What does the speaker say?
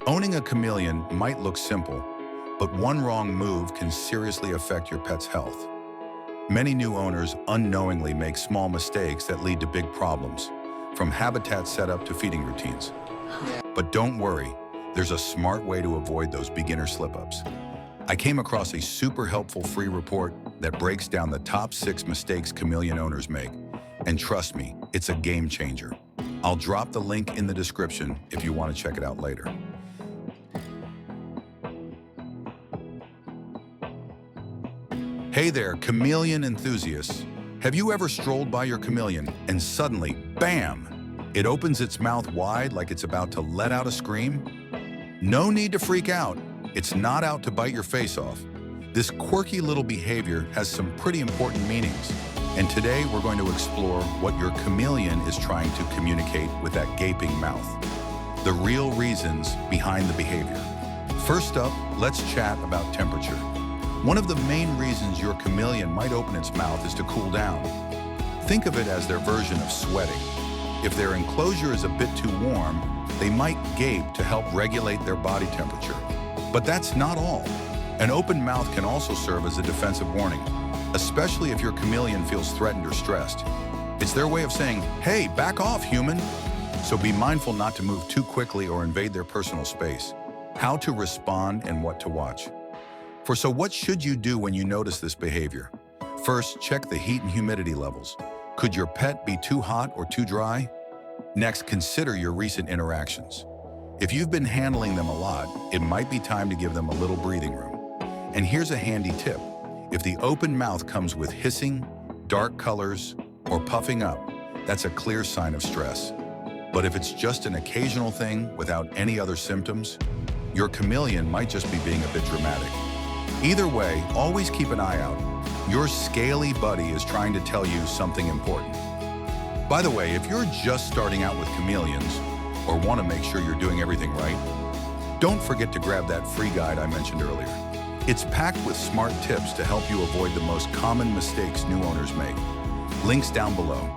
Owning a chameleon might look simple, but one wrong move can seriously affect your pet's health. Many new owners unknowingly make small mistakes that lead to big problems, from habitat setup to feeding routines. But don't worry, there's a smart way to avoid those beginner slip-ups. I came across a super helpful free report that breaks down the top 6 mistakes chameleon owners make. And trust me, it's a game changer. I'll drop the link in the description if you want to check it out later. Hey there, chameleon enthusiasts. Have you ever strolled by your chameleon and suddenly, bam, it opens its mouth wide like it's about to let out a scream? No need to freak out. It's not out to bite your face off. This quirky little behavior has some pretty important meanings. And today we're going to explore what your chameleon is trying to communicate with that gaping mouth. The real reasons behind the behavior. First up, let's chat about temperature. One of the main reasons your chameleon might open its mouth is to cool down. Think of it as their version of sweating. If their enclosure is a bit too warm, they might gape to help regulate their body temperature. But that's not all. An open mouth can also serve as a defensive warning, especially if your chameleon feels threatened or stressed. It's their way of saying, hey, back off, human. So be mindful not to move too quickly or invade their personal space. How to respond and what to watch. So what should you do when you notice this behavior? First, check the heat and humidity levels. Could your pet be too hot or too dry? Next, consider your recent interactions. If you've been handling them a lot, it might be time to give them a little breathing room. And here's a handy tip. If the open mouth comes with hissing, dark colors, or puffing up, that's a clear sign of stress. But if it's just an occasional thing without any other symptoms, your chameleon might just be being a bit dramatic. Either way, always keep an eye out. Your scaly buddy is trying to tell you something important. By the way, if you're just starting out with chameleons or want to make sure you're doing everything right, don't forget to grab that free guide I mentioned earlier. It's packed with smart tips to help you avoid the most common mistakes new owners make. Links down below.